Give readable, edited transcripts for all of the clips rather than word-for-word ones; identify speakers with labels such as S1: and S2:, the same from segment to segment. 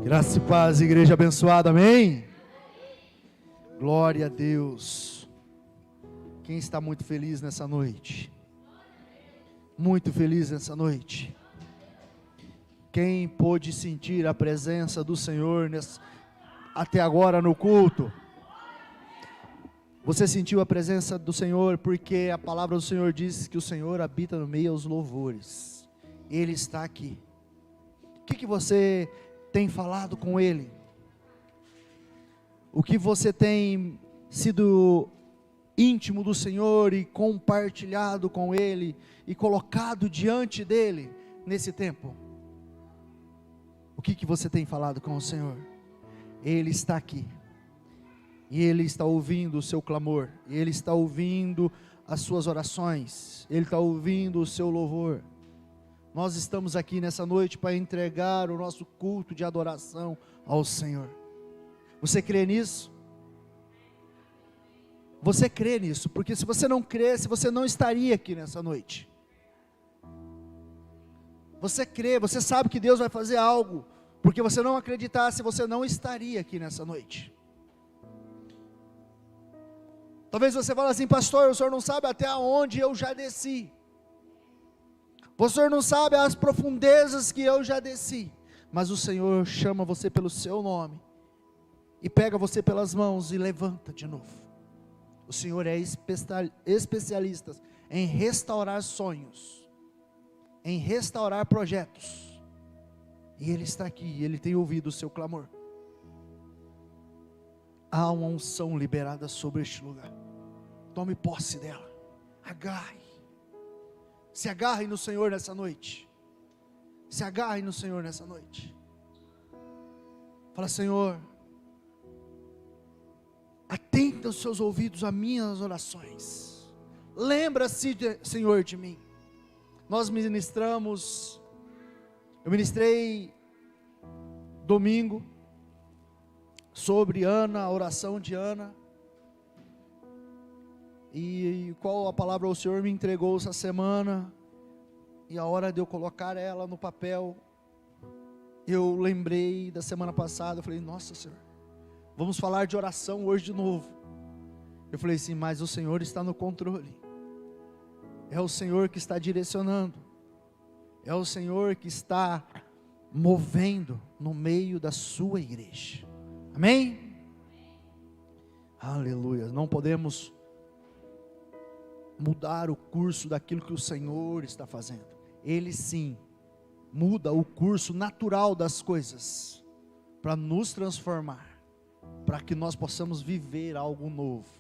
S1: Graça e paz, igreja abençoada, amém? Glória a Deus. Quem está muito feliz nessa noite? Muito feliz nessa noite. Quem pôde sentir a presença do Senhor até agora no culto? Você sentiu a presença do Senhor porque a palavra do Senhor diz que o Senhor habita no meio aos louvores. Ele está aqui. O que você tem falado com Ele? O que você tem sido íntimo do Senhor e compartilhado com Ele e colocado diante dEle nesse tempo? O que você tem falado com o Senhor? Ele está aqui. E Ele está ouvindo o seu clamor. Ele está ouvindo as suas orações. Ele está ouvindo o seu louvor. Nós estamos aqui nessa noite para entregar o nosso culto de adoração ao Senhor. Você crê nisso? Você crê nisso? Porque se você não cresce, você não estaria aqui nessa noite. Você crê, você sabe que Deus vai fazer algo. Porque você não acreditasse, você não estaria aqui nessa noite. Talvez você fale assim: pastor, o senhor não sabe até onde eu já desci. O senhor não sabe as profundezas que eu já desci. Mas o Senhor chama você pelo seu nome. E pega você pelas mãos e levanta de novo. O Senhor é especialista em restaurar sonhos. Em restaurar projetos. E Ele está aqui, Ele tem ouvido o seu clamor. Há uma unção liberada sobre este lugar. Tome posse dela. Agarre. Se agarre no Senhor nessa noite. Se agarre no Senhor nessa noite. Fala: Senhor, atenta os seus ouvidos às minhas orações. Lembra-se, Senhor, de mim. Nós ministramos, eu ministrei domingo sobre Ana, a oração de Ana. E qual a palavra o Senhor me entregou essa semana, e a hora de eu colocar ela no papel, eu lembrei da semana passada. Eu falei: nossa, Senhor, vamos falar de oração hoje de novo. Eu falei assim: mas o Senhor está no controle, é o Senhor que está direcionando, é o Senhor que está movendo no meio da sua igreja, amém? Aleluia. Não podemos mudar o curso daquilo que o Senhor está fazendo. Ele sim muda o curso natural das coisas para nos transformar, para que nós possamos viver algo novo,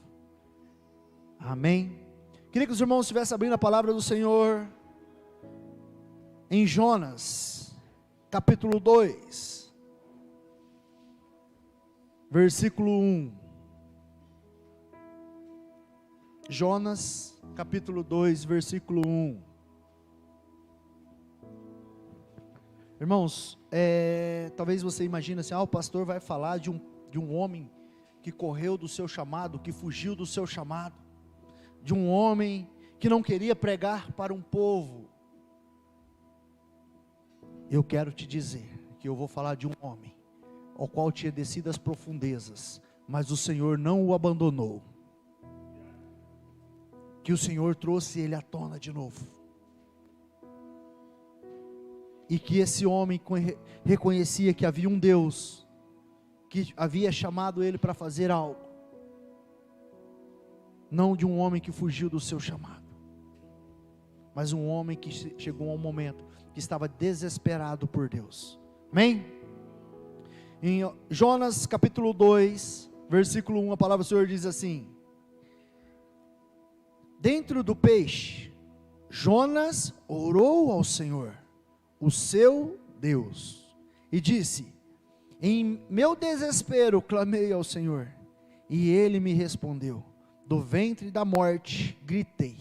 S1: amém? Queria que os irmãos estivessem abrindo a palavra do Senhor em Jonas capítulo 2 versículo 1. Jonas capítulo 2, versículo 1. Irmãos, talvez você imagine assim: o pastor vai falar de um homem que correu do seu chamado, que fugiu do seu chamado, de um homem que não queria pregar para um povo. Eu quero te dizer que eu vou falar de um homem ao qual tinha descido as profundezas, mas o Senhor não o abandonou. Que o Senhor trouxe ele à tona de novo. E que esse homem reconhecia que havia um Deus que havia chamado ele para fazer algo. Não de um homem que fugiu do seu chamado, mas um homem que chegou a um momento que estava desesperado por Deus, amém? Em Jonas capítulo 2, versículo 1, a palavra do Senhor diz assim: dentro do peixe, Jonas orou ao Senhor, o seu Deus, e disse: em meu desespero clamei ao Senhor, e Ele me respondeu. Do ventre da morte gritei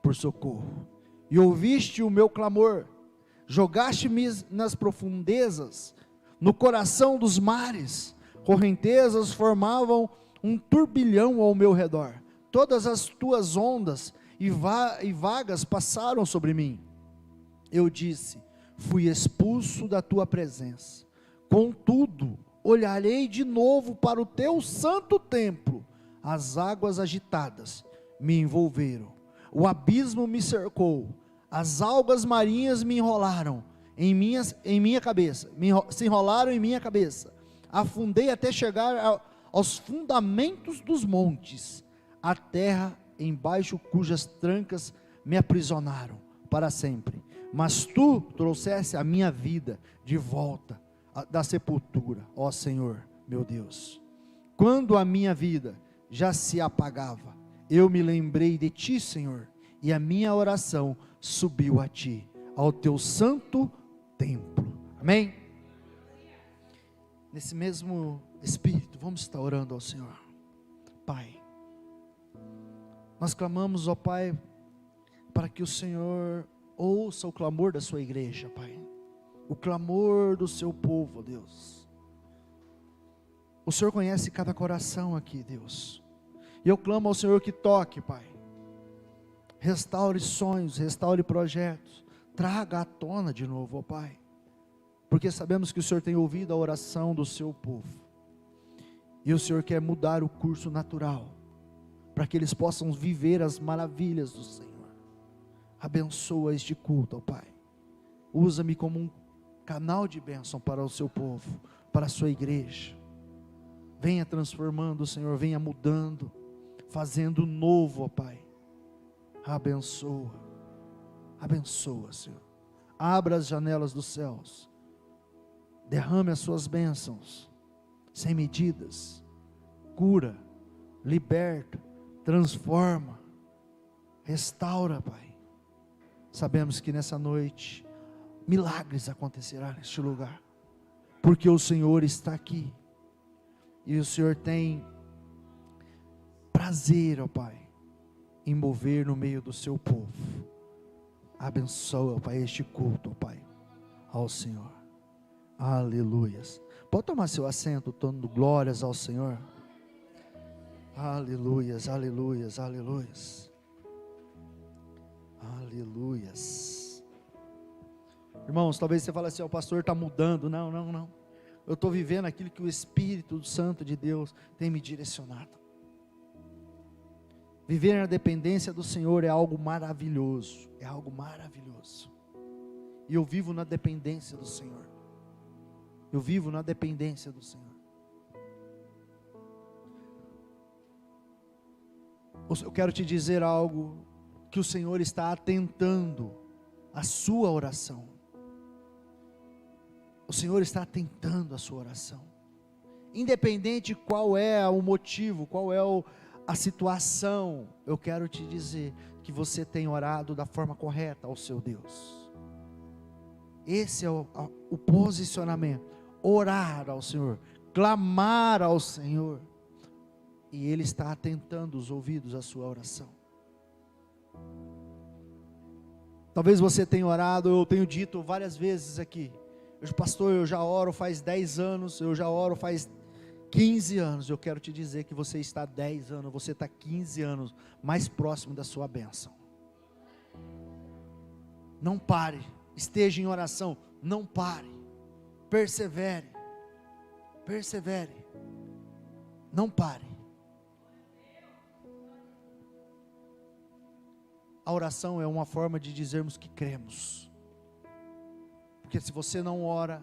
S1: por socorro, e ouviste o meu clamor. Jogaste-me nas profundezas, no coração dos mares. Correntezas formavam um turbilhão ao meu redor. Todas as tuas ondas e vagas passaram sobre mim. Eu disse: fui expulso da tua presença, Contudo, olharei de novo para o teu santo templo. As águas agitadas me envolveram, o abismo me cercou, as algas marinhas me enrolaram em minha cabeça, se enrolaram em minha cabeça. Afundei até chegar aos fundamentos dos montes, a terra embaixo cujas trancas me aprisionaram para sempre. Mas tu trouxeste a minha vida de volta da sepultura, ó Senhor, meu Deus. Quando a minha vida já se apagava, eu me lembrei de ti, Senhor, e a minha oração subiu a ti, ao teu santo templo. Amém? Nesse mesmo espírito, vamos estar orando ao Senhor. Pai, nós clamamos, ó Pai, para que o Senhor ouça o clamor da sua igreja, Pai, o clamor do seu povo, ó Deus. O Senhor conhece cada coração aqui, Deus, e eu clamo ao Senhor que toque, Pai, restaure sonhos, restaure projetos, traga à tona de novo, ó Pai, porque sabemos que o Senhor tem ouvido a oração do seu povo, e o Senhor quer mudar o curso natural, para que eles possam viver as maravilhas do Senhor. Abençoa este culto, ó Pai, usa-me como um canal de bênção para o seu povo, para a sua igreja. Venha transformando, Senhor, venha mudando, fazendo novo, ó Pai. Abençoa, abençoa, Senhor. Abra as janelas dos céus, derrame as suas bênçãos, sem medidas, cura, liberta, transforma, restaura, Pai. Sabemos que nessa noite, milagres acontecerão neste lugar, porque o Senhor está aqui, e o Senhor tem prazer, ó Pai, em mover no meio do seu povo. Abençoa, ó Pai, este culto, ó Pai, ao Senhor. Aleluias. Pode tomar seu assento, dando glórias ao Senhor. Aleluias, aleluias, aleluias. Aleluias. Irmãos, talvez você fale assim, o pastor está mudando. Não, não, não. Eu estou vivendo aquilo que o Espírito Santo de Deus tem me direcionado. Viver na dependência do Senhor é algo maravilhoso. É algo maravilhoso. E eu vivo na dependência do Senhor. Eu vivo na dependência do Senhor. Eu quero te dizer algo, que o Senhor está atentando à sua oração. O Senhor está atentando à sua oração. Independente qual é o motivo, qual é a situação, eu quero te dizer que você tem orado da forma correta ao seu Deus. Esse é o posicionamento. Orar ao Senhor, clamar ao Senhor, e Ele está atentando os ouvidos à sua oração. Talvez você tenha orado, eu tenho dito várias vezes aqui, pastor, eu já oro faz 10 anos, eu já oro faz 15 anos, eu quero te dizer que você está 10 anos, você está 15 anos mais próximo da sua bênção. Não pare, esteja em oração, não pare, persevere, persevere, não pare. A oração é uma forma de dizermos que cremos, porque se você não ora,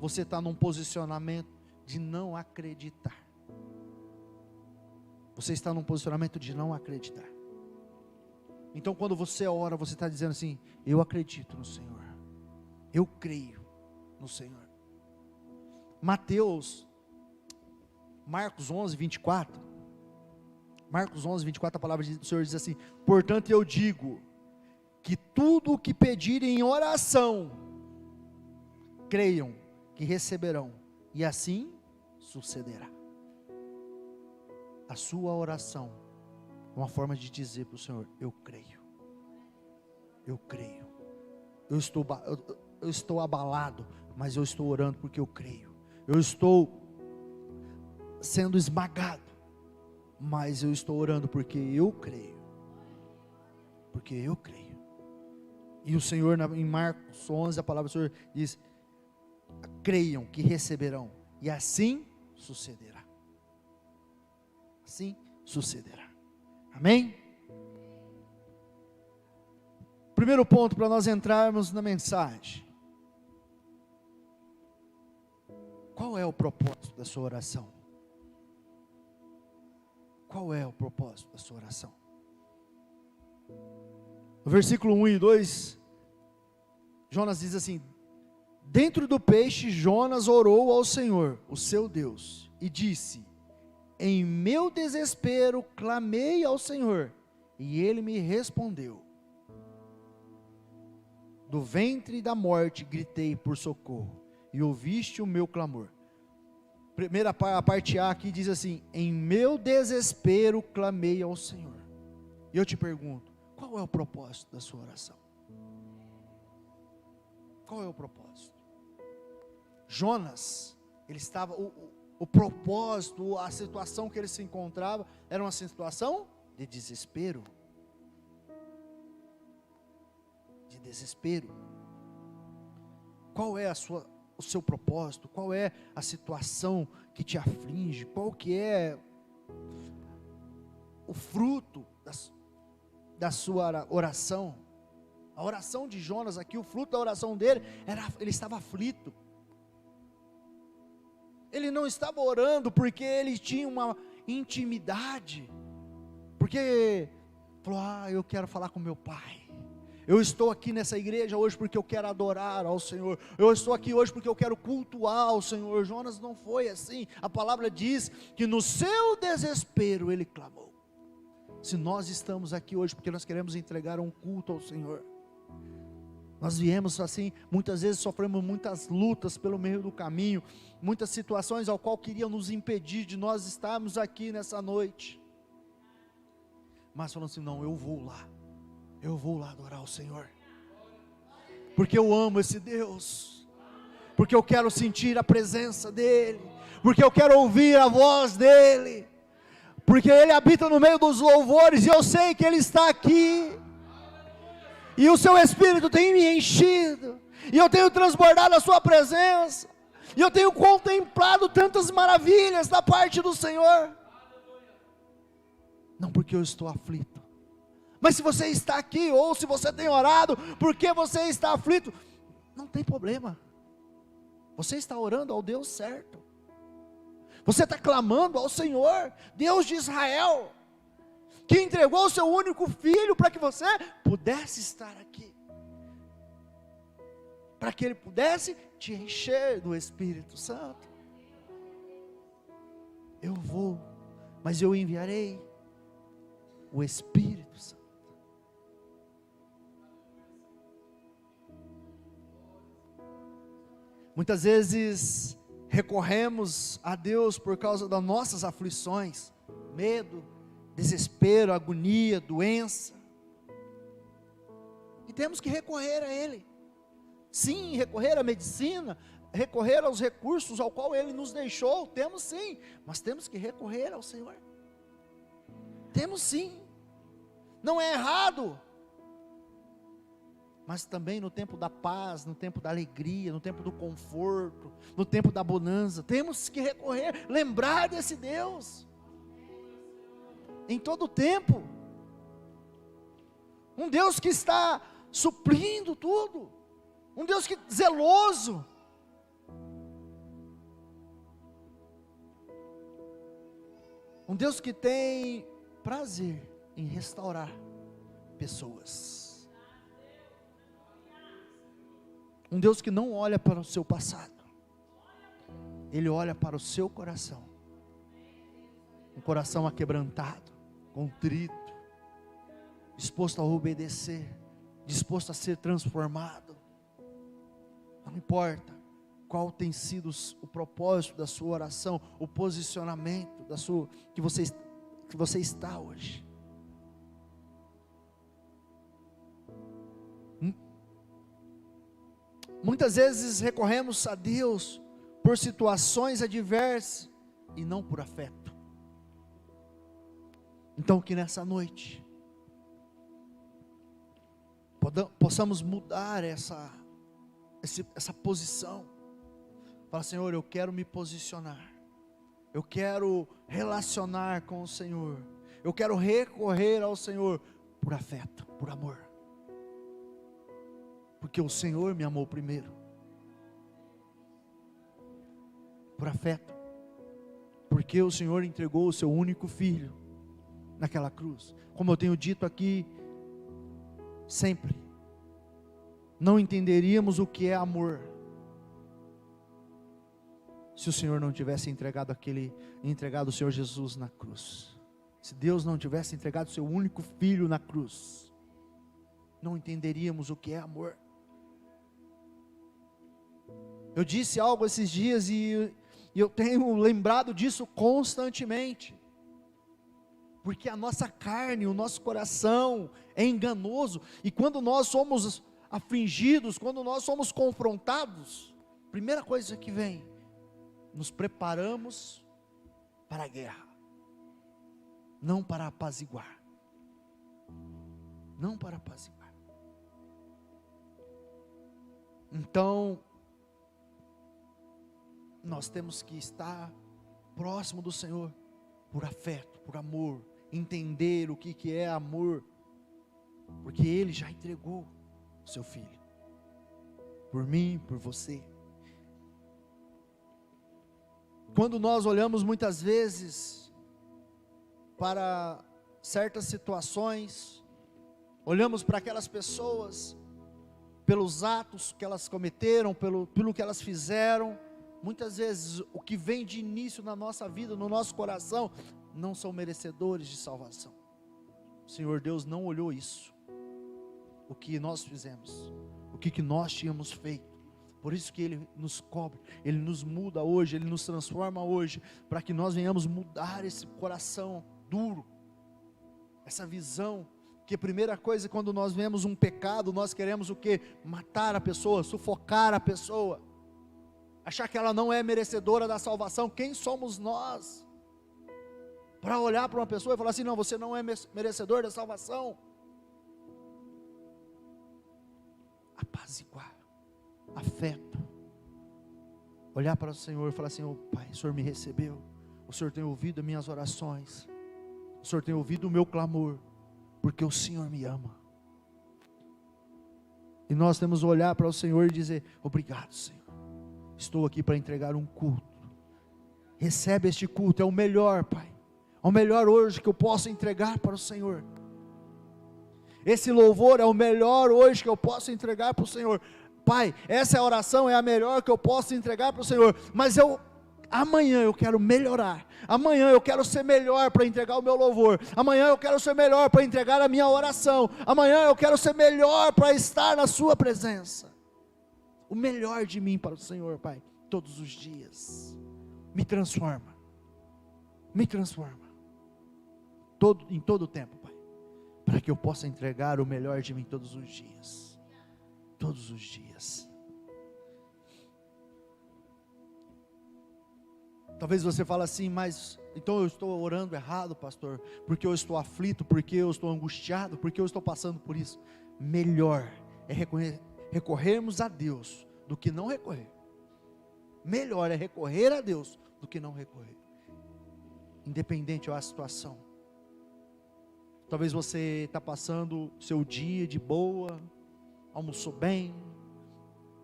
S1: você está num posicionamento de não acreditar, você está num posicionamento de não acreditar. Então quando você ora, você está dizendo assim, eu acredito no Senhor, eu creio no Senhor. Marcos 11, 24, a palavra do Senhor diz assim, portanto eu digo, que tudo o que pedirem em oração, creiam que receberão, e assim sucederá. A sua oração é uma forma de dizer para o Senhor, eu creio, eu estou abalado, mas eu estou orando porque eu creio, eu estou sendo esmagado, mas eu estou orando porque eu creio, e o Senhor, em Marcos 11, a palavra do Senhor diz, creiam que receberão, e assim sucederá. Assim sucederá. Amém? Primeiro ponto para nós entrarmos na mensagem. Qual é o propósito da sua oração? Qual é o propósito da sua oração? No versículo 1 e 2, Jonas diz assim: dentro do peixe, Jonas orou ao Senhor, o seu Deus, e disse: em meu desespero clamei ao Senhor, e ele me respondeu. Do ventre da morte gritei por socorro, e ouviste o meu clamor. A parte A aqui diz assim: em meu desespero clamei ao Senhor. E eu te pergunto, qual é o propósito da sua oração? Qual é o propósito? Jonas, ele estava, o propósito, a situação que ele se encontrava, era uma situação de desespero. De desespero. Qual é o seu propósito? Qual é a situação que te aflige? Qual que é o fruto da sua oração? A oração de Jonas aqui, o fruto da oração dele, ele estava aflito. Ele não estava orando porque ele tinha uma intimidade, porque falou: eu quero falar com meu pai. Eu estou aqui nessa igreja hoje porque eu quero adorar ao Senhor. Eu estou aqui hoje porque eu quero cultuar ao Senhor. Jonas não foi assim. A palavra diz que no seu desespero ele clamou. Se nós estamos aqui hoje porque nós queremos entregar um culto ao Senhor, nós viemos assim, muitas vezes sofremos muitas lutas pelo meio do caminho, muitas situações ao qual queriam nos impedir de nós estarmos aqui nessa noite, mas falando assim: não, eu vou lá adorar o Senhor, porque eu amo esse Deus, porque eu quero sentir a presença dEle, porque eu quero ouvir a voz dEle, porque Ele habita no meio dos louvores, e eu sei que Ele está aqui, e o seu Espírito tem me enchido, e eu tenho transbordado a sua presença, e eu tenho contemplado tantas maravilhas da parte do Senhor, não porque eu estou aflito, mas se você está aqui, ou se você tem orado, porque você está aflito, não tem problema, você está orando ao Deus certo, você está clamando ao Senhor, Deus de Israel, que entregou o seu único filho para que você pudesse estar aqui, para que Ele pudesse te encher do Espírito Santo. Eu vou, mas eu enviarei o Espírito Santo. Muitas vezes recorremos a Deus por causa das nossas aflições, medo, desespero, agonia, doença, e temos que recorrer a Ele, sim, recorrer à medicina, recorrer aos recursos ao qual Ele nos deixou, temos sim, mas temos que recorrer ao Senhor, temos sim, não é errado, mas também no tempo da paz, no tempo da alegria, no tempo do conforto, no tempo da bonança, temos que recorrer, lembrar desse Deus, em todo o tempo, um Deus que está suprindo tudo, um Deus que zeloso, um Deus que tem prazer em restaurar pessoas, um Deus que não olha para o seu passado, Ele olha para o seu coração, um coração aquebrantado, contrito, disposto a obedecer, disposto a ser transformado. Não importa qual tem sido o propósito da sua oração, o posicionamento que você está hoje. Muitas vezes recorremos a Deus por situações adversas e não por afeto. Então que nessa noite possamos mudar essa posição, Fala: Senhor, eu quero me posicionar, eu quero relacionar com o Senhor, eu quero recorrer ao Senhor por afeto, por amor, porque o Senhor me amou primeiro. Por afeto, porque o Senhor entregou o seu único filho naquela cruz. Como eu tenho dito aqui sempre, não entenderíamos o que é amor se o Senhor não tivesse entregado o Senhor Jesus na cruz. Se Deus não tivesse entregado o seu único filho na cruz, não entenderíamos o que é amor. Eu disse algo esses dias e eu tenho lembrado disso constantemente, porque a nossa carne, o nosso coração é enganoso, e quando nós somos afligidos, quando nós somos confrontados, primeira coisa que vem, nos preparamos para a guerra, não para apaziguar, não para apaziguar. Então, nós temos que estar próximo do Senhor, por afeto, por amor, entender o que é amor, porque Ele já entregou o seu Filho, por mim, por você. Quando nós olhamos muitas vezes para certas situações, olhamos para aquelas pessoas, pelos atos que elas cometeram, pelo que elas fizeram, muitas vezes o que vem de início na nossa vida, no nosso coração, não são merecedores de salvação. O Senhor Deus não olhou isso, o que nós fizemos, o que nós tínhamos feito. Por isso que Ele nos cobre, Ele nos muda hoje, Ele nos transforma hoje, para que nós venhamos mudar esse coração duro, essa visão, que a primeira coisa, quando nós vemos um pecado, nós queremos o quê? Matar a pessoa, sufocar a pessoa, achar que ela não é merecedora da salvação. Quem somos nós para olhar para uma pessoa e falar assim: não, você não é merecedor da salvação? Apaziguar, afeto, olhar para o Senhor e falar assim: oh, Pai, o Senhor me recebeu, o Senhor tem ouvido as minhas orações, o Senhor tem ouvido o meu clamor, porque o Senhor me ama. E nós temos que olhar para o Senhor e dizer: obrigado, Senhor, estou aqui para entregar um culto, recebe este culto, é o melhor, Pai, é o melhor hoje que eu posso entregar para o Senhor. Esse louvor é o melhor hoje que eu posso entregar para o Senhor. Pai, essa oração é a melhor que eu posso entregar para o Senhor, mas amanhã eu quero melhorar, amanhã eu quero ser melhor para entregar o meu louvor, amanhã eu quero ser melhor para entregar a minha oração, amanhã eu quero ser melhor para estar na sua presença. O melhor de mim para o Senhor, Pai, todos os dias. Me transforma, em todo o tempo, Pai, para que eu possa entregar o melhor de mim todos os dias, todos os dias. Talvez você fale assim: mas então eu estou orando errado, pastor, porque eu estou aflito, porque eu estou angustiado, porque eu estou passando por isso. Melhor é recorrermos a Deus do que não recorrer. Melhor é recorrer a Deus do que não recorrer, independente da situação. Talvez você está passando seu dia de boa, almoçou bem,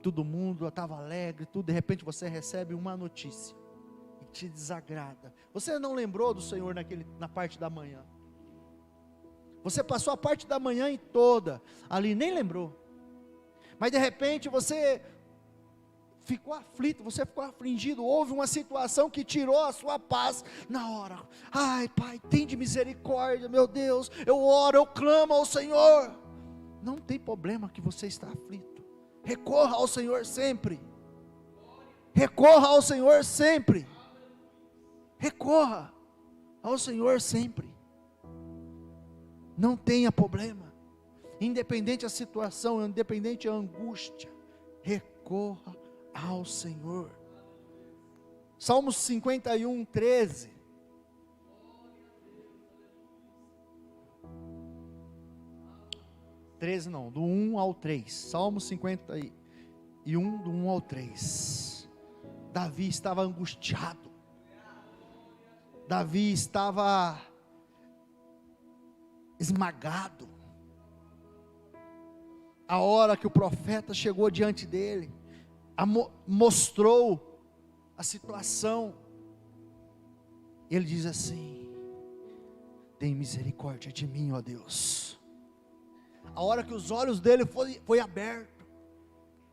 S1: todo mundo estava alegre, tudo, de repente você recebe uma notícia e te desagrada. Você não lembrou do Senhor na parte da manhã, você passou a parte da manhã toda ali, nem lembrou, mas de repente você ficou aflito, você ficou afligido, houve uma situação que tirou a sua paz na hora. Ai, Pai, tem de misericórdia, meu Deus, eu oro, eu clamo ao Senhor. Não tem problema que você está aflito, recorra ao Senhor sempre, recorra ao Senhor sempre, recorra ao Senhor sempre, não tenha problema, independente da situação, independente da angústia, recorra ao Senhor. Salmos 51, 13. Do 1 ao 3. Salmos 51, do 1 ao 3. Davi estava angustiado, Davi estava esmagado. A hora que o profeta chegou diante dele, mostrou a situação, ele diz assim: tem misericórdia de mim, ó Deus. A hora que os olhos dele foi aberto,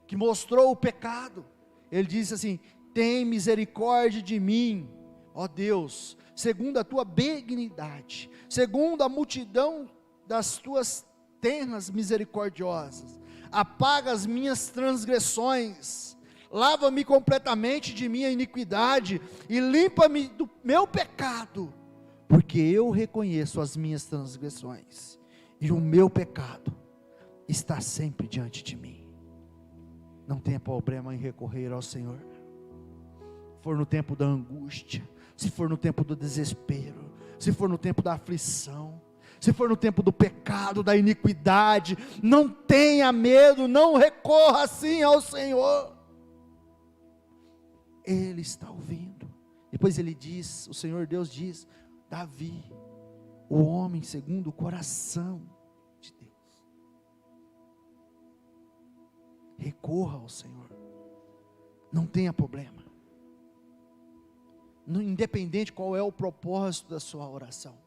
S1: que mostrou o pecado, ele disse assim: tem misericórdia de mim, ó Deus, segundo a tua benignidade, segundo a multidão das tuas terras misericordiosas, apaga as minhas transgressões, lava-me completamente de minha iniquidade, e limpa-me do meu pecado, porque eu reconheço as minhas transgressões, e o meu pecado está sempre diante de mim. Não tenha problema em recorrer ao Senhor, se for no tempo da angústia, se for no tempo do desespero, se for no tempo da aflição, se for no tempo do pecado, da iniquidade, não tenha medo, não recorra assim ao Senhor, Ele está ouvindo. Depois ele diz, o Senhor Deus diz: Davi, o homem segundo o coração de Deus, recorra ao Senhor, não tenha problema, independente qual é o propósito da sua oração,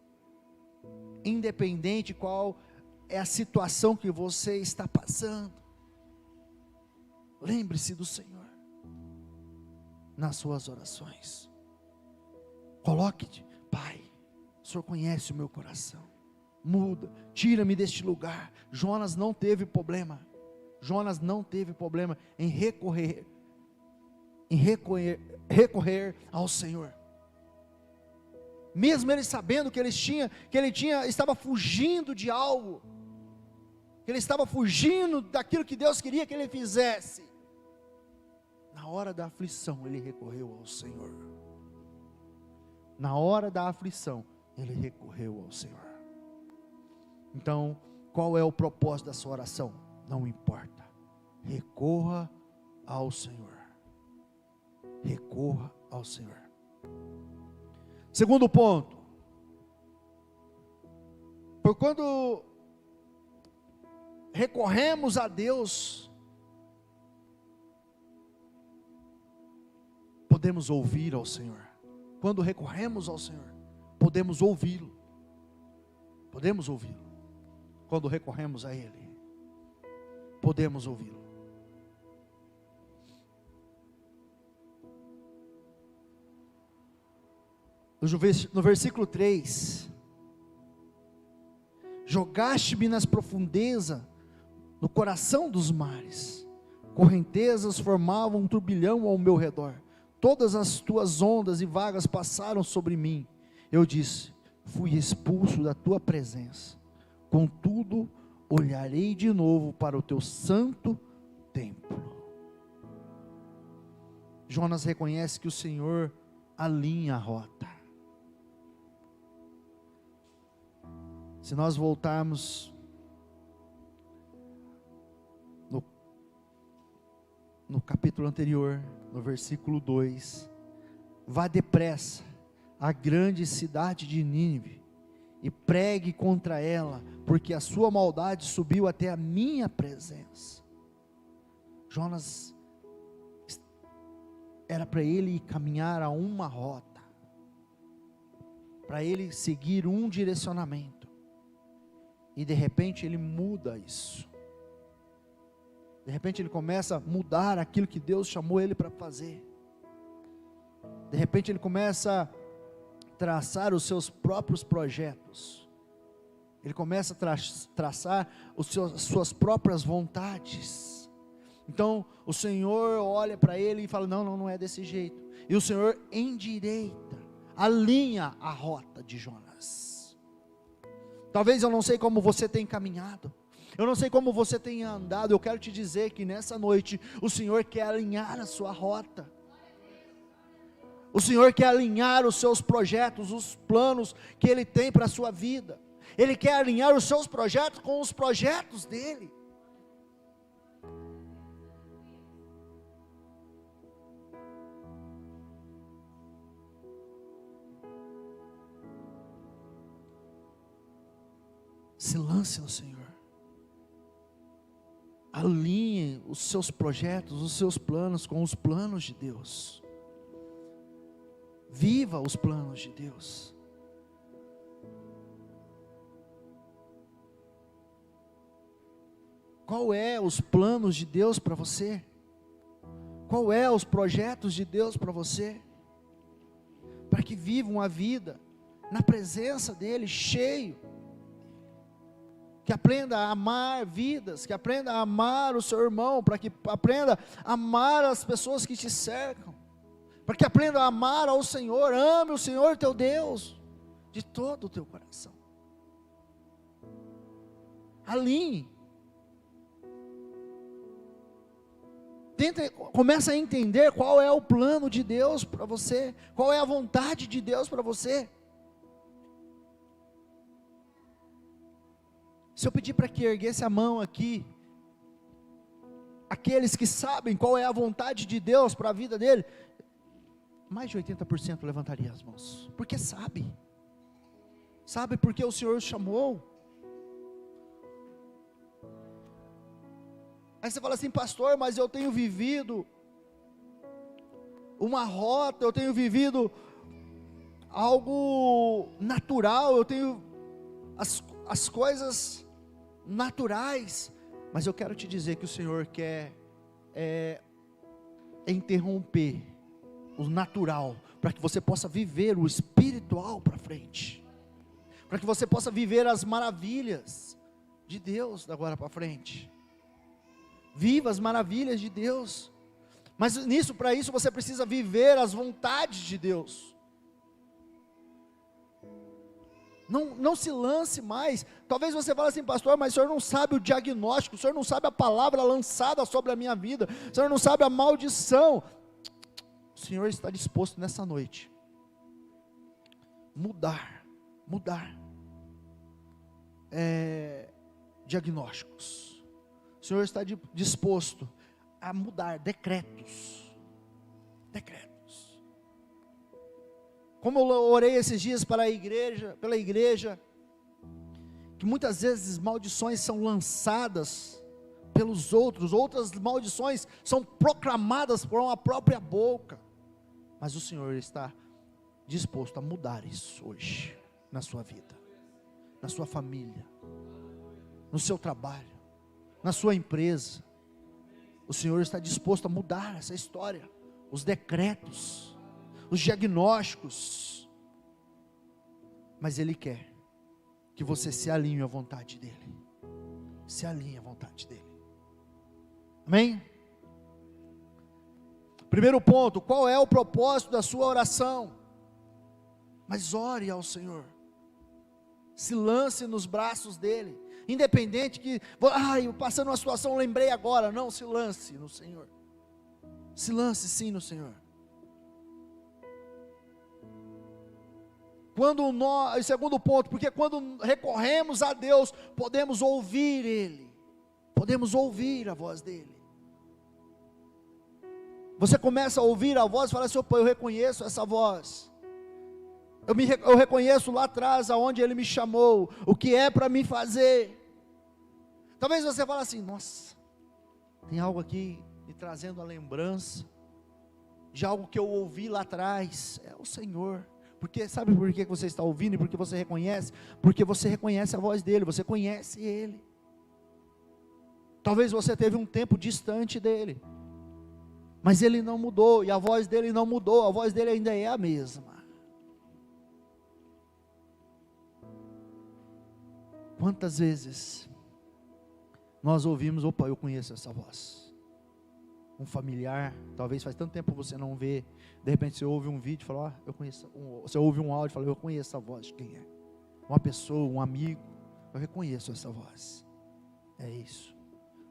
S1: independente qual é a situação que você está passando, lembre-se do Senhor nas suas orações. Coloque: Pai, o Senhor conhece o meu coração, muda, tira-me deste lugar. Jonas não teve problema em recorrer ao Senhor, mesmo ele sabendo que ele estava fugindo de algo, que ele estava fugindo daquilo que Deus queria que ele fizesse. Na hora da aflição ele recorreu ao Senhor, na hora da aflição ele recorreu ao Senhor. Então, qual é o propósito da sua oração? Não importa, recorra ao Senhor, recorra ao Senhor. Segundo ponto, por quando recorremos a Deus, podemos ouvir ao Senhor. Quando recorremos ao Senhor, podemos ouvi-lo, quando recorremos a Ele, podemos ouvi-lo. No versículo 3, jogaste-me nas profundezas, no coração dos mares, correntezas formavam um turbilhão ao meu redor, todas as tuas ondas e vagas passaram sobre mim. Eu disse: fui expulso da tua presença, contudo olharei de novo para o teu santo templo. Jonas reconhece que o Senhor alinha a rota. Se nós voltarmos no capítulo anterior, no versículo 2, vá depressa à grande cidade de Nínive, e pregue contra ela, porque a sua maldade subiu até a minha presença. Jonas, era para ele caminhar a uma rota, para ele seguir um direcionamento, e de repente ele muda isso. De repente ele começa a mudar aquilo que Deus chamou ele para fazer. De repente ele começa a traçar os seus próprios projetos. Ele começa a traçar as suas próprias vontades. Então o Senhor olha para ele e fala: não é desse jeito. E o Senhor endireita, alinha a rota de Jonas. Talvez eu não sei como você tem caminhado, eu não sei como você tem andado. Eu quero te dizer que nessa noite o Senhor quer alinhar a sua rota. O Senhor quer alinhar os seus projetos, os planos que Ele tem para a sua vida. Ele quer alinhar os seus projetos com os projetos dEle. Se lance no Senhor. Alinhe os seus projetos, os seus planos com os planos de Deus. Viva os planos de Deus. Qual é os planos de Deus para você? Qual é os projetos de Deus para você? Para que viva uma vida na presença dEle, cheio. Que aprenda a amar vidas, que aprenda a amar o seu irmão, para que aprenda a amar as pessoas que te cercam, para que aprenda a amar ao Senhor. Ame o Senhor teu Deus de todo o teu coração. Alinhe. Começa a entender qual é o plano de Deus para você, qual é a vontade de Deus para você. Se eu pedir para que erguesse a mão aqui, aqueles que sabem qual é a vontade de Deus para a vida dele, mais de 80% levantaria as mãos, porque sabe porque o Senhor chamou. Aí você fala assim: pastor, mas eu tenho vivido uma rota, eu tenho vivido algo natural, eu tenho as coisas naturais, mas eu quero te dizer que o Senhor quer interromper o natural, para que você possa viver o espiritual para frente, para que você possa viver as maravilhas de Deus da agora para frente. Viva as maravilhas de Deus, mas para isso você precisa viver as vontades de Deus. Não se lance mais. Talvez você fale assim: pastor, mas o senhor não sabe o diagnóstico, o senhor não sabe a palavra lançada sobre a minha vida, o senhor não sabe a maldição. O Senhor está disposto nessa noite mudar diagnósticos. O Senhor está disposto a mudar decretos. Como eu orei esses dias pela igreja, que muitas vezes maldições são lançadas pelos outras maldições são proclamadas por uma própria boca, mas o Senhor está disposto a mudar isso hoje, na sua vida, na sua família, no seu trabalho, na sua empresa. O Senhor está disposto a mudar essa história, os decretos, os diagnósticos, mas Ele quer que você se alinhe à vontade dEle, amém? Primeiro ponto: qual é o propósito da sua oração? Mas ore ao Senhor, se lance nos braços dEle, independente que, passando uma situação, lembrei agora, não, se lance no Senhor, se lance sim no Senhor. Segundo ponto, porque quando recorremos a Deus, podemos ouvir Ele, podemos ouvir a voz dEle. Você começa a ouvir a voz e fala assim: opa, eu reconheço essa voz, eu reconheço lá atrás aonde Ele me chamou, o que é para me fazer. Talvez você fale assim: nossa, tem algo aqui me trazendo a lembrança de algo que eu ouvi lá atrás. É o Senhor. Porque sabe por que você está ouvindo e porque você reconhece? Porque você reconhece a voz dEle, você conhece Ele. Talvez você teve um tempo distante dEle, mas Ele não mudou, e a voz dEle não mudou, a voz dEle ainda é a mesma. Quantas vezes nós ouvimos: opa, eu conheço essa voz. Um familiar, talvez faz tanto tempo que você não vê, de repente você ouve um vídeo e fala: eu conheço, você ouve um áudio e fala: eu conheço a voz de quem é. Uma pessoa, um amigo, eu reconheço essa voz. É isso.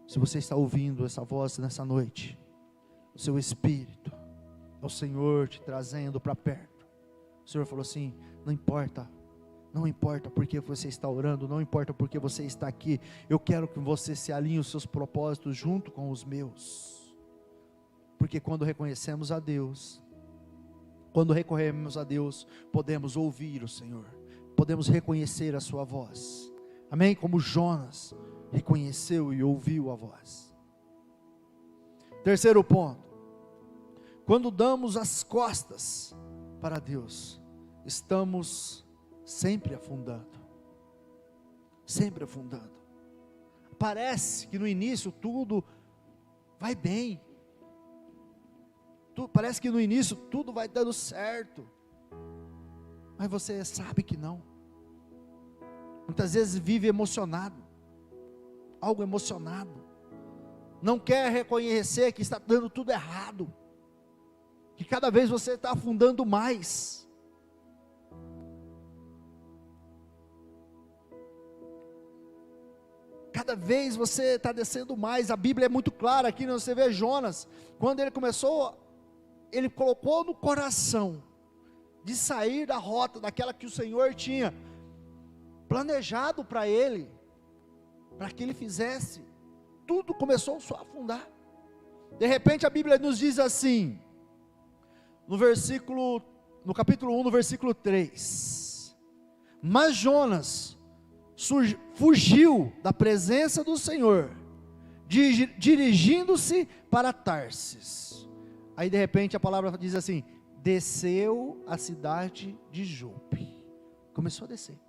S1: Se você está ouvindo essa voz nessa noite, o seu espírito, é o Senhor te trazendo para perto. O Senhor falou assim: não importa porque você está orando, não importa porque você está aqui, eu quero que você se alinhe os seus propósitos junto com os meus. Porque quando reconhecemos a Deus, quando recorremos a Deus, podemos ouvir o Senhor, podemos reconhecer a sua voz, Amém? Como Jonas reconheceu e ouviu a voz. Terceiro ponto. Quando damos as costas para Deus, estamos sempre afundando. Sempre afundando. Parece que no início tudo vai bem. Parece que no início tudo vai dando certo. Mas você sabe que não. Muitas vezes vive emocionado. Algo emocionado. Não quer reconhecer que está dando tudo errado. Que cada vez você está afundando mais. Cada vez você está descendo mais. A Bíblia é muito clara aqui, você vê Jonas, quando ele começou, ele colocou no coração, de sair da rota, daquela que o Senhor tinha planejado para ele, para que ele fizesse, tudo começou só a afundar. De repente a Bíblia nos diz assim, no capítulo 1, no versículo 3, mas Jonas fugiu da presença do Senhor, dirigindo-se para Tarsis. Aí de repente a palavra diz assim, desceu a cidade de Jope. Começou a descer,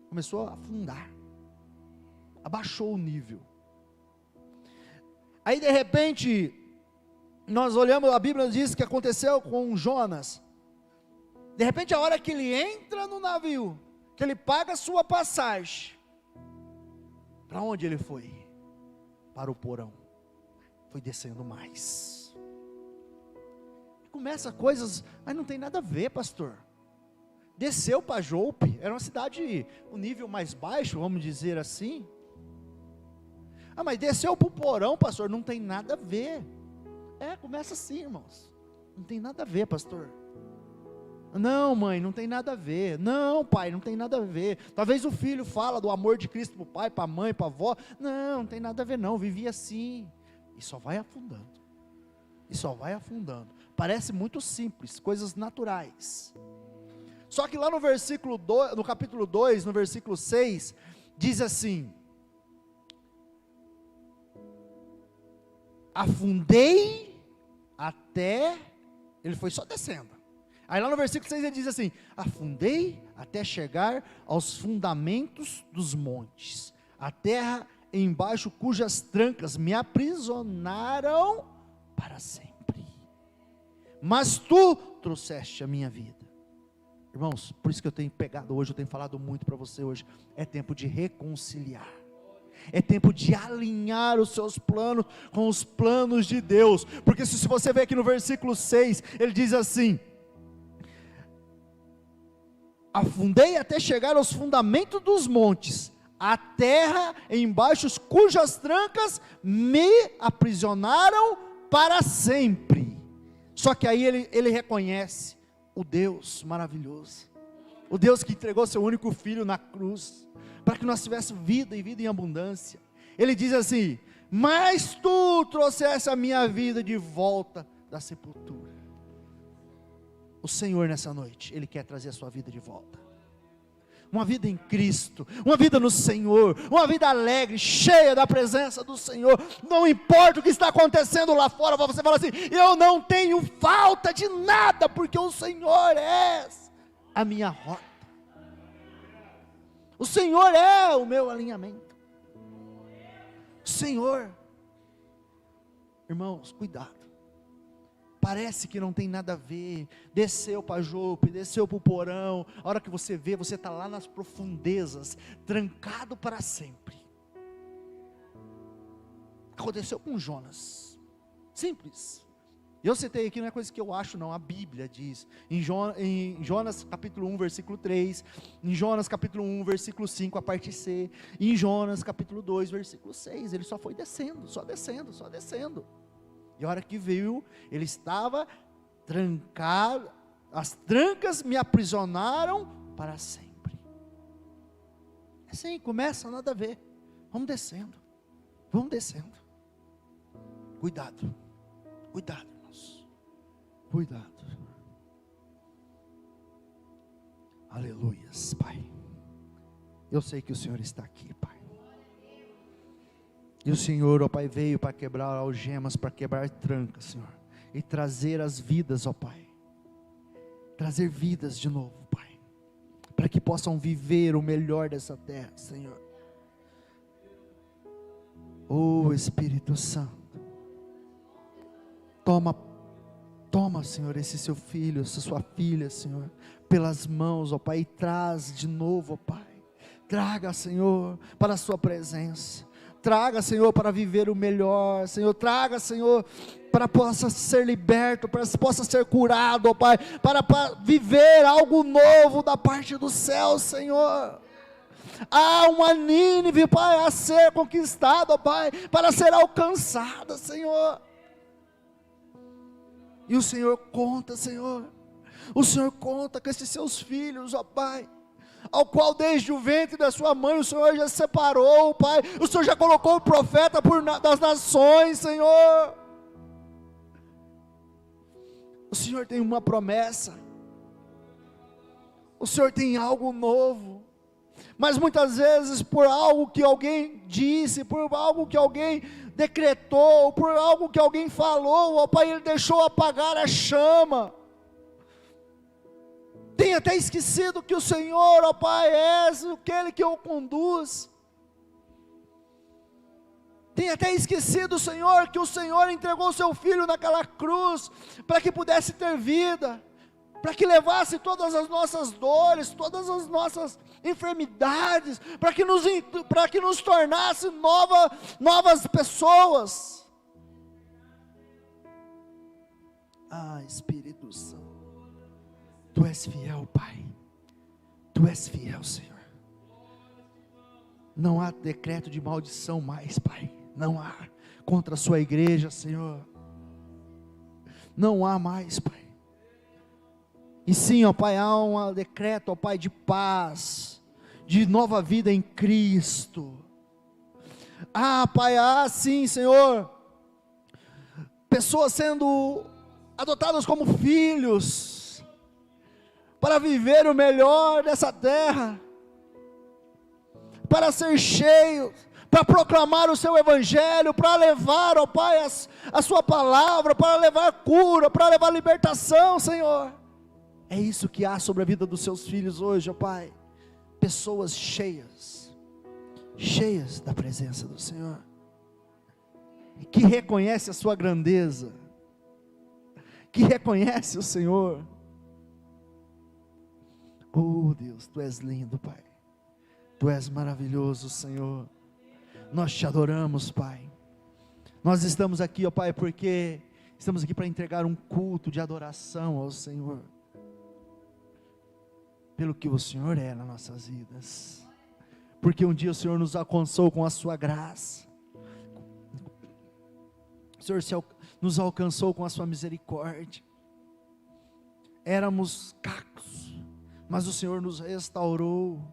S1: começou a afundar, abaixou o nível. Aí de repente, nós olhamos, a Bíblia diz que aconteceu com Jonas. De repente a hora que ele entra no navio, que ele paga a sua passagem, para onde ele foi? Para o porão. Foi descendo mais. Começa coisas, mas não tem nada a ver, pastor. Desceu para Jope, era uma cidade, um nível mais baixo, vamos dizer assim. Ah, mas desceu para o porão, pastor, não tem nada a ver. Começa assim, irmãos. Não tem nada a ver, pastor. Não, mãe, não tem nada a ver. Não, pai, não tem nada a ver. Talvez o filho fala do amor de Cristo para o pai, para a mãe, para a avó. Não, não tem nada a ver não, vivia assim. E só vai afundando. E só vai afundando. Parece muito simples, coisas naturais. Só que lá no versículo 2, no capítulo 2, no versículo 6, diz assim: afundei até, ele foi só descendo. Aí lá no versículo 6 ele diz assim: afundei até chegar aos fundamentos dos montes, a terra embaixo cujas trancas me aprisionaram para sempre. Mas tu trouxeste a minha vida. Irmãos, por isso que eu tenho pegado hoje, eu tenho falado muito para você hoje, é tempo de reconciliar. É tempo de alinhar os seus planos com os planos de Deus. Porque se você ver aqui no versículo 6, ele diz assim: afundei até chegar aos fundamentos dos montes, a terra embaixo cujas trancas me aprisionaram para sempre. Só que aí ele reconhece o Deus maravilhoso, o Deus que entregou seu único filho na cruz, para que nós tivéssemos vida e vida em abundância. Ele diz assim: mas tu trouxeste a minha vida de volta da sepultura. O Senhor nessa noite, Ele quer trazer a sua vida de volta. Uma vida em Cristo, uma vida no Senhor, uma vida alegre, cheia da presença do Senhor. Não importa o que está acontecendo lá fora, você fala assim: eu não tenho falta de nada, porque o Senhor é a minha rota. O Senhor é o meu alinhamento. O Senhor, irmãos, cuidado. Parece que não tem nada a ver. Desceu para Jope, desceu para o porão. A hora que você vê, você está lá nas profundezas, trancado para sempre. Aconteceu com Jonas. Simples. Eu citei aqui, não é coisa que eu acho não, a Bíblia diz. Em Jonas capítulo 1, versículo 3. Em Jonas capítulo 1, versículo 5, a parte C. Em Jonas capítulo 2, versículo 6. Ele só foi descendo, só descendo, só descendo. E a hora que viu, ele estava trancado, as trancas me aprisionaram para sempre. Assim, começa, nada a ver. Vamos descendo, vamos descendo. Cuidado, cuidado, irmãos, cuidado. Aleluias, Pai. Eu sei que o Senhor está aqui, Pai. E o Senhor, ó Pai, veio para quebrar algemas, para quebrar trancas, Senhor, e trazer as vidas, ó Pai, trazer vidas de novo, Pai, para que possam viver o melhor dessa terra, Senhor. Oh Espírito Santo, toma, Senhor, esse seu filho, essa sua filha, Senhor, pelas mãos, ó Pai, e traz de novo, ó Pai, traga, Senhor, para a sua presença, traga, Senhor, para viver o melhor, Senhor, traga, Senhor, para possa ser liberto, para possa ser curado, ó Pai, para viver algo novo da parte do céu, Senhor. Há uma Nínive, Pai, a ser conquistada, ó Pai, para ser alcançada, Senhor. E o Senhor conta, Senhor, o Senhor conta com esses seus filhos, ó Pai, ao qual desde o ventre da sua mãe o Senhor já separou, Pai, o Senhor já colocou o profeta das nações, Senhor. O Senhor tem uma promessa, o Senhor tem algo novo, mas muitas vezes por algo que alguém disse, por algo que alguém decretou, por algo que alguém falou, ó Pai, Ele deixou apagar a chama. Tem até esquecido que o Senhor, ó Pai, é aquele que o conduz. Tem até esquecido, Senhor, que o Senhor entregou o seu Filho naquela cruz, para que pudesse ter vida, para que levasse todas as nossas dores, todas as nossas enfermidades, para que nos tornasse novas pessoas. Ah, Espírito Santo, Tu és fiel, Pai, Tu és fiel, Senhor. Não há decreto de maldição mais, Pai, não há, contra a sua igreja, Senhor, não há mais, Pai. E sim, ó Pai, há um decreto, ó Pai, de paz, de nova vida em Cristo. Ah, Pai, sim, Senhor, pessoas sendo adotadas como filhos, para viver o melhor dessa terra, para ser cheios, para proclamar o seu evangelho, para levar, ó Pai, a sua palavra, para levar cura, para levar libertação, Senhor. É isso que há sobre a vida dos seus filhos hoje, ó Pai, pessoas cheias da presença do Senhor, que reconhece a sua grandeza, que reconhece o Senhor. Oh Deus, Tu és lindo, Pai, Tu és maravilhoso, Senhor, nós Te adoramos, Pai. Nós estamos aqui, ó Pai, porque estamos aqui para entregar um culto de adoração ao Senhor, pelo que o Senhor é nas nossas vidas, porque um dia o Senhor nos alcançou com a sua graça, o Senhor nos alcançou com a sua misericórdia. Éramos cacos, mas o Senhor nos restaurou.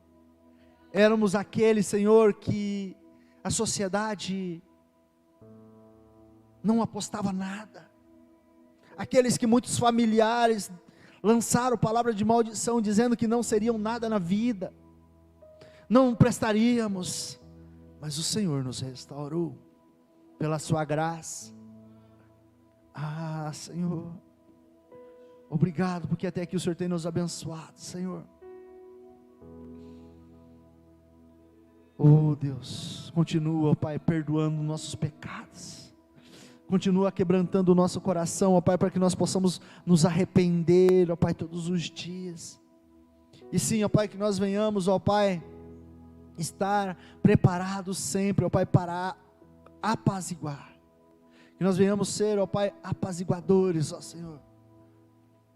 S1: Éramos aquele, Senhor, que a sociedade não apostava nada, aqueles que muitos familiares lançaram palavra de maldição, dizendo que não seriam nada na vida, não prestaríamos, mas o Senhor nos restaurou, pela sua graça. Ah, Senhor, obrigado, porque até aqui o Senhor tem nos abençoado, Senhor. Oh Deus, continua, Pai, perdoando nossos pecados, continua quebrantando o nosso coração, ó Pai, para que nós possamos nos arrepender, ó Pai, todos os dias. E sim, ó Pai, que nós venhamos, ó Pai, estar preparados sempre, ó Pai, para apaziguar. Que nós venhamos ser, ó Pai, apaziguadores, ó Senhor.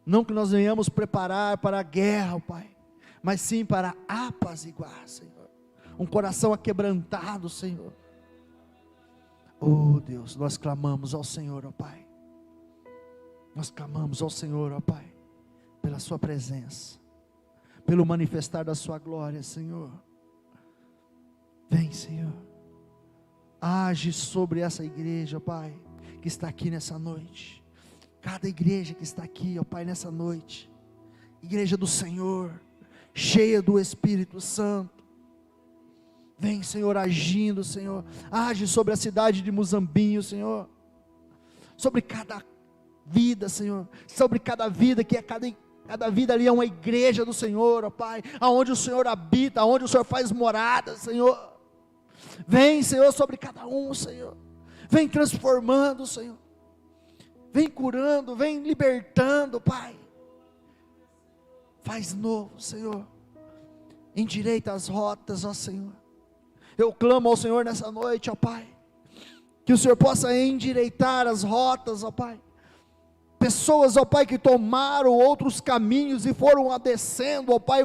S1: Não que nós venhamos preparar para a guerra, ó Pai, mas sim para apaziguar, Senhor. Um coração aquebrantado, Senhor. Oh Deus, nós clamamos ao Senhor, ó Pai. Nós clamamos ao Senhor, ó Pai, pela sua presença, pelo manifestar da sua glória, Senhor. Vem, Senhor, age sobre essa igreja, ó Pai, que está aqui nessa noite. Cada igreja que está aqui, ó Pai, nessa noite, igreja do Senhor, cheia do Espírito Santo. Vem, Senhor, agindo, Senhor. Age sobre a cidade de Muzambinho, Senhor. Sobre cada vida, Senhor. Sobre cada vida, que é cada vida ali é uma igreja do Senhor, ó Pai. Aonde o Senhor habita, aonde o Senhor faz morada, Senhor. Vem, Senhor, sobre cada um, Senhor. Vem transformando, Senhor. Vem curando, vem libertando, Pai. Faz novo, Senhor. Endireita as rotas, ó Senhor. Eu clamo ao Senhor nessa noite, ó Pai, que o Senhor possa endireitar as rotas, ó Pai. Pessoas, ó Pai, que tomaram outros caminhos e foram descendo, ó Pai,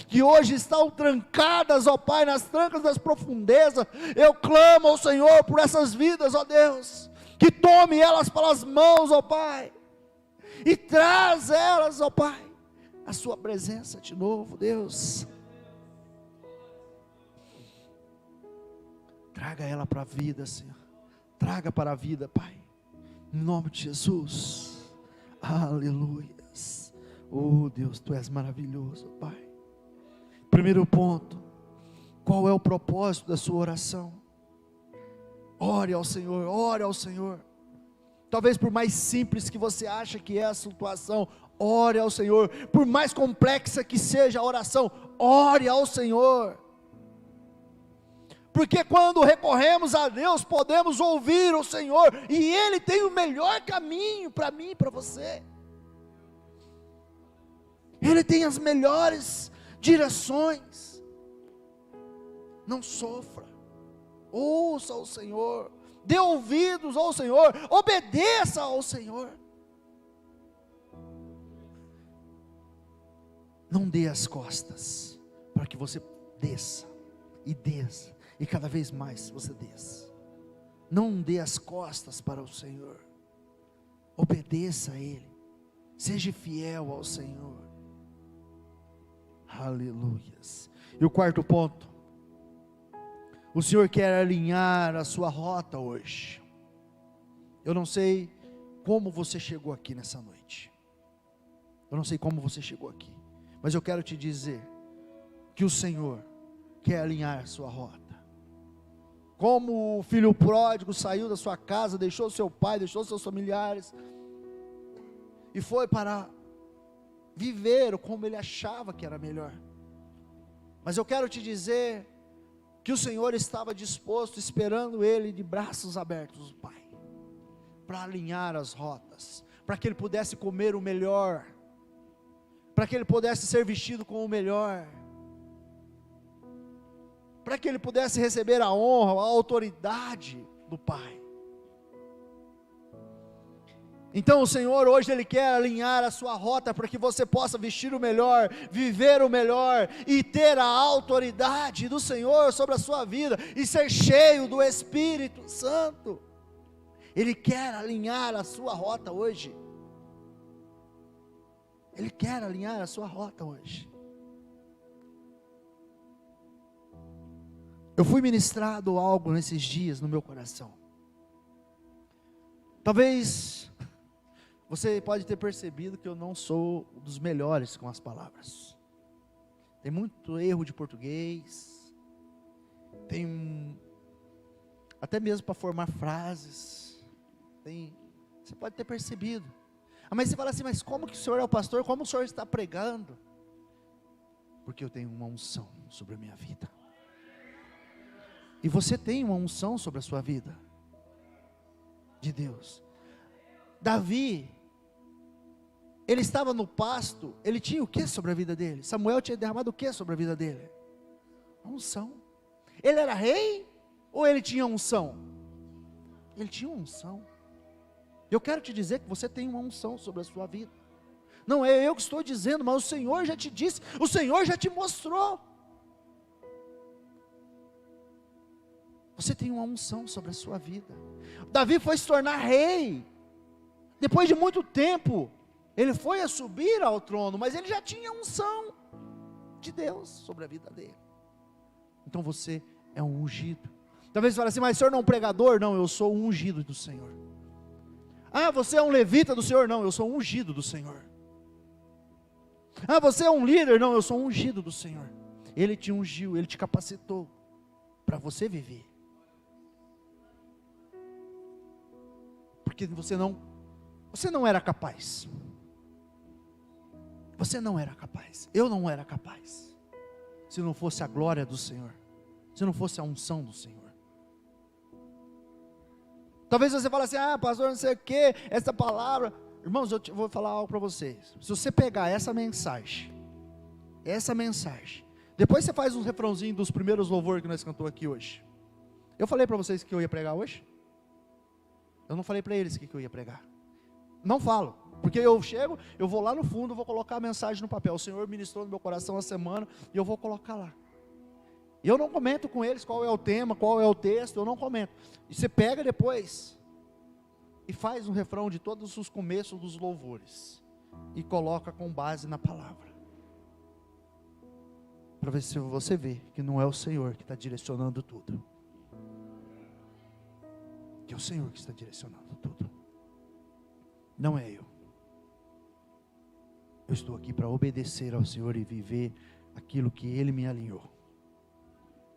S1: que hoje estão trancadas, ó Pai, nas trancas das profundezas. Eu clamo ao Senhor por essas vidas, ó Deus, que tome elas pelas mãos, ó Pai, e traz elas, ó Pai, a sua presença de novo, Deus. Traga ela para a vida, Senhor. Traga para a vida, Pai. Em nome de Jesus. Aleluias. Oh Deus, Tu és maravilhoso, Pai. Primeiro ponto. Qual é o propósito da sua oração? Ore ao Senhor, ore ao Senhor. Talvez por mais simples que você acha que é a situação, ore ao Senhor. Por mais complexa que seja a oração, ore ao Senhor. Porque quando recorremos a Deus, podemos ouvir o Senhor, e Ele tem o melhor caminho para mim e para você. Ele tem as melhores direções. Não sofra, ouça o Senhor, dê ouvidos ao Senhor, obedeça ao Senhor. Não dê as costas, para que você desça, e desça, e cada vez mais você desça. Não dê as costas para o Senhor, obedeça a Ele, seja fiel ao Senhor. Aleluias. E o quarto ponto, o Senhor quer alinhar a sua rota hoje. Eu não sei como você chegou aqui nessa noite, eu não sei como você chegou aqui, mas eu quero te dizer, que o Senhor quer alinhar a sua rota. Como o filho pródigo saiu da sua casa, deixou seu pai, deixou seus familiares, e foi para viver como ele achava que era melhor. Mas eu quero te dizer, que o Senhor estava disposto, esperando ele de braços abertos, Pai, para alinhar as rotas, para que ele pudesse comer o melhor, para que ele pudesse ser vestido com o melhor, para que ele pudesse receber a honra, a autoridade do Pai. Então o Senhor hoje Ele quer alinhar a sua rota, para que você possa vestir o melhor, viver o melhor, e ter a autoridade do Senhor sobre a sua vida, e ser cheio do Espírito Santo. Ele quer alinhar a sua rota hoje. Ele quer alinhar a sua rota hoje. Eu fui ministrado algo nesses dias no meu coração. Talvez você pode ter percebido que eu não sou dos melhores com as palavras. Tem muito erro de português. Tem até mesmo para formar frases. Você pode ter percebido. Mas você fala assim, mas como que o senhor é o pastor? Como o senhor está pregando? Porque eu tenho uma unção sobre a minha vida. E você tem uma unção sobre a sua vida, de Deus. Davi, ele estava no pasto, ele tinha o que sobre a vida dele? Samuel tinha derramado o que sobre a vida dele? A unção. Ele era rei, ou ele tinha unção? Ele tinha uma unção. Eu quero te dizer que você tem uma unção sobre a sua vida. Não é eu que estou dizendo, mas o Senhor já te disse, o Senhor já te mostrou. Você tem uma unção sobre a sua vida. Davi foi se tornar rei. Depois de muito tempo, ele foi a subir ao trono, mas ele já tinha unção de Deus sobre a vida dele. Então você é um ungido. Talvez você fale assim, mas o senhor não é um pregador? Não, eu sou um ungido do Senhor. Ah, você é um levita do Senhor? Não, eu sou um ungido do Senhor. Ah, você é um líder? Não, eu sou um ungido do Senhor. Ele te ungiu, Ele te capacitou para você viver. Porque você não era capaz. Você não era capaz. Eu não era capaz. Se não fosse a glória do Senhor. Se não fosse a unção do Senhor. Talvez você fale assim, pastor, não sei o que, essa palavra. Irmãos, eu vou falar algo para vocês. Se você pegar essa mensagem, depois você faz um refrãozinho dos primeiros louvores que nós cantamos aqui hoje. Eu falei para vocês que eu ia pregar hoje? Eu não falei para eles que eu ia pregar. Não falo, porque eu chego, eu vou lá no fundo, vou colocar a mensagem no papel. O Senhor ministrou no meu coração a semana e eu vou colocar lá. Eu não comento com eles qual é o tema, qual é o texto, eu não comento. E você pega depois e faz um refrão de todos os começos dos louvores e coloca com base na palavra. Para ver se você vê que não é o Senhor que está direcionando tudo. Que é o Senhor que está direcionando tudo. Não é eu. Eu estou aqui para obedecer ao Senhor e viver aquilo que Ele me alinhou.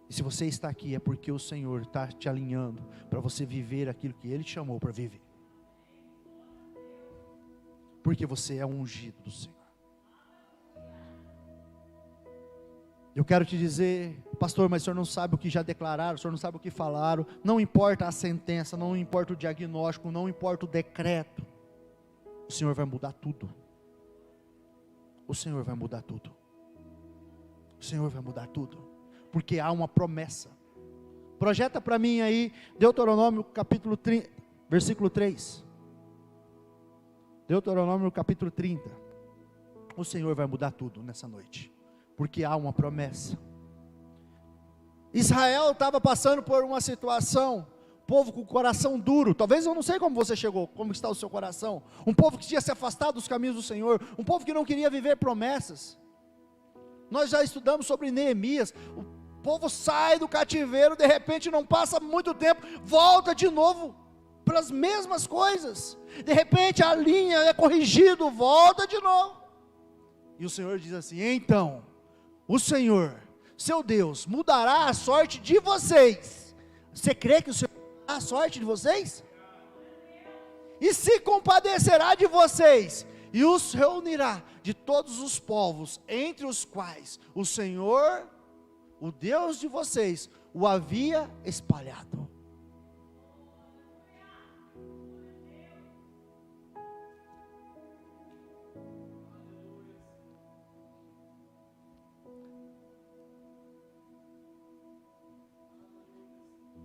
S1: E se você está aqui é porque o Senhor está te alinhando para você viver aquilo que Ele te chamou para viver. Porque você é um ungido do Senhor. Eu quero te dizer, pastor, mas o senhor não sabe o que já declararam, o senhor não sabe o que falaram. Não importa a sentença, não importa o diagnóstico, não importa o decreto. O Senhor vai mudar tudo. O Senhor vai mudar tudo. O Senhor vai mudar tudo. Porque há uma promessa. Projeta para mim aí, Deuteronômio capítulo 30, versículo 3. Deuteronômio capítulo 30. O Senhor vai mudar tudo nessa noite. Porque há uma promessa. Israel estava passando por uma situação, povo com o coração duro. Talvez eu não sei como você chegou, como está o seu coração. Um povo que tinha se afastado dos caminhos do Senhor, um povo que não queria viver promessas. Nós já estudamos sobre Neemias. O povo sai do cativeiro, de repente não passa muito tempo, volta de novo para as mesmas coisas. De repente a linha é corrigido, volta de novo. E o Senhor diz assim: então o Senhor, seu Deus, mudará a sorte de vocês. Você crê que o Senhor mudará a sorte de vocês? E se compadecerá de vocês, e os reunirá de todos os povos, entre os quais o Senhor, o Deus de vocês, o havia espalhado.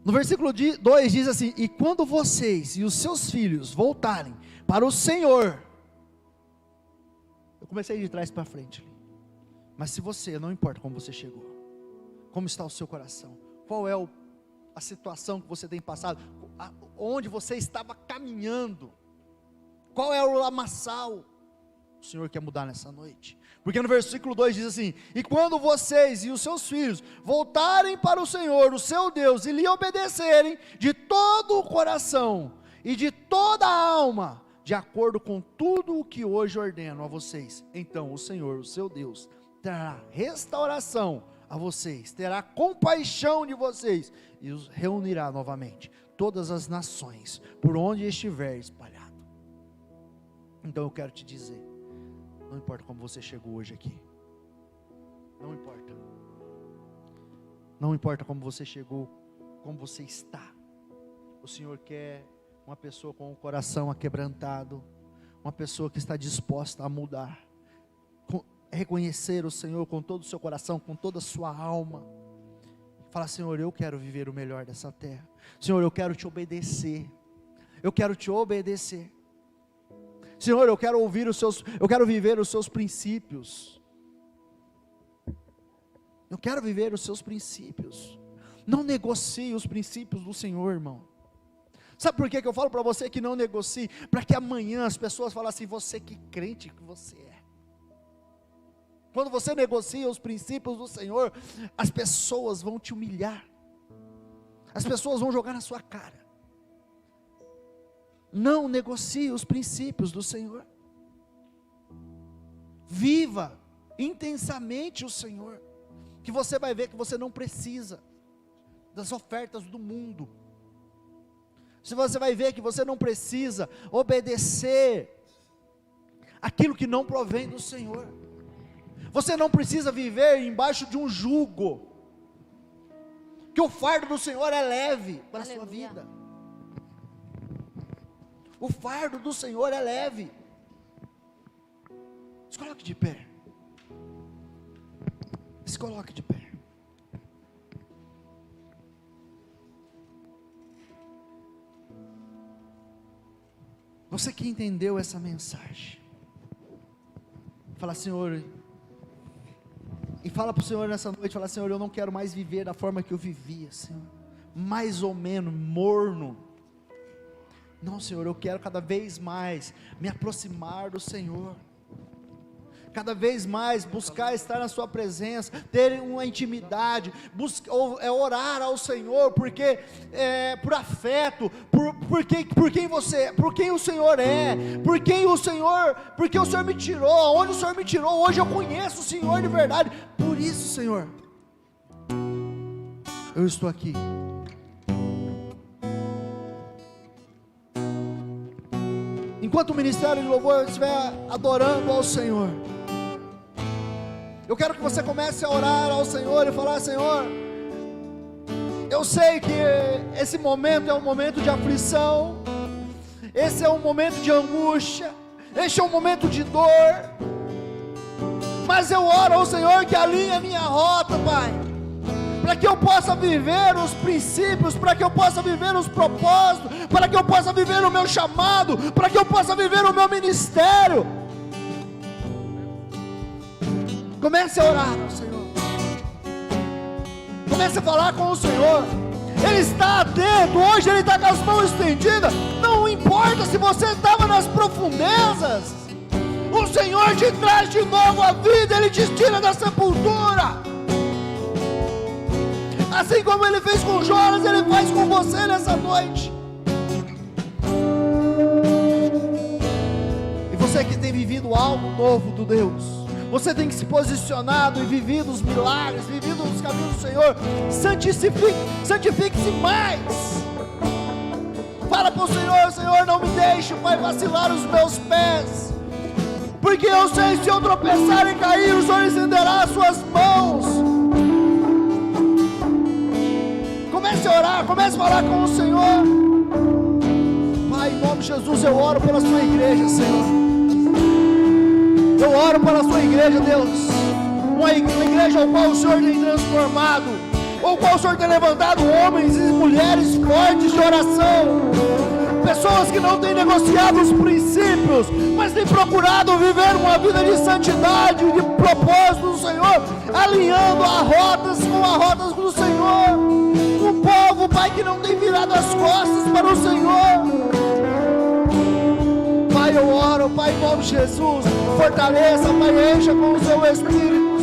S1: No versículo 2 diz assim: e quando vocês e os seus filhos voltarem para o Senhor. Eu comecei de trás para frente. Mas se você, não importa como você chegou, como está o seu coração, qual é a situação que você tem passado, onde você estava caminhando, qual é o lamaçal, o Senhor quer mudar nessa noite. Porque no versículo 2 diz assim: e quando vocês e os seus filhos voltarem para o Senhor, o seu Deus, e lhe obedecerem de todo o coração e de toda a alma, de acordo com tudo o que hoje ordeno a vocês, então o Senhor, o seu Deus, trará restauração a vocês, terá compaixão de vocês, e os reunirá novamente, todas as nações, por onde estiver espalhado. Então eu quero te dizer, não importa como você chegou hoje aqui, não importa, não importa como você chegou, como você está, o Senhor quer uma pessoa com o coração aquebrantado, uma pessoa que está disposta a mudar, reconhecer o Senhor com todo o seu coração, com toda a sua alma, falar: Senhor, eu quero viver o melhor dessa terra, Senhor, eu quero te obedecer, eu quero te obedecer, Senhor, eu quero viver os seus princípios, eu quero viver os seus princípios. Não negocie os princípios do Senhor, irmão. Sabe por que eu falo para você que não negocie? Para que amanhã as pessoas falem assim: você, que crente que você é. Quando você negocia os princípios do Senhor, as pessoas vão te humilhar, as pessoas vão jogar na sua cara. Não negocie os princípios do Senhor. Viva intensamente o Senhor. que você vai ver que você não precisa das ofertas do mundo. Se você vai ver que você não precisa obedecer aquilo que não provém do Senhor. Você não precisa viver embaixo de um jugo, que o fardo do Senhor é leve para a sua vida. O fardo do Senhor é leve. Se coloque de pé. Se coloque de pé. Você que entendeu essa mensagem, fala: Senhor, e fala para o Senhor nessa noite, fala: Senhor, eu não quero mais viver da forma que eu vivia, Senhor, mais ou menos, morno. Não, Senhor, eu quero cada vez mais me aproximar do Senhor, cada vez mais buscar estar na sua presença, ter uma intimidade, orar ao Senhor, porque por afeto, por quem o Senhor é, porque o Senhor me tirou, onde o Senhor me tirou, hoje eu conheço o Senhor de verdade, por isso, Senhor, eu estou aqui. Enquanto o ministério de louvor estiver adorando ao Senhor, eu quero que você comece a orar ao Senhor e falar: Senhor, eu sei que esse momento é um momento de aflição, esse é um momento de angústia, esse é um momento de dor, mas eu oro ao Senhor que alinhe a minha rota, Pai, para que eu possa viver os princípios, para que eu possa viver os propósitos, para que eu possa viver o meu chamado, para que eu possa viver o meu ministério. Comece a orar ao Senhor, comece a falar com o Senhor. Ele está atento, hoje Ele está com as mãos estendidas. Não importa se você estava nas profundezas, o Senhor te traz de novo a vida, Ele te tira da sepultura. Assim como Ele fez com Jonas, Ele faz com você nessa noite. E você que tem vivido algo novo do Deus, você tem que se posicionado e vivido os milagres, vivido os caminhos do Senhor. Santifique-se mais. Fala para o Senhor: Senhor, não me deixe, Pai, vacilar os meus pés, porque eu sei, se eu tropeçar e cair, o Senhor estenderá as suas mãos. Comece a orar, comece a falar com o Senhor. Pai, em nome de Jesus, eu oro pela sua igreja, Senhor. Eu oro pela sua igreja, Deus, uma igreja ao qual o Senhor tem transformado, ao qual o Senhor tem levantado homens e mulheres fortes de oração, pessoas que não têm negociado os princípios, mas têm procurado viver uma vida de santidade, de propósito do Senhor, alinhando as rotas do Senhor. Um povo, Pai, que não tem virado as costas para o Senhor. Pai, eu oro, Pai, em nome de Jesus, fortaleça, Pai, encha com o seu Espírito.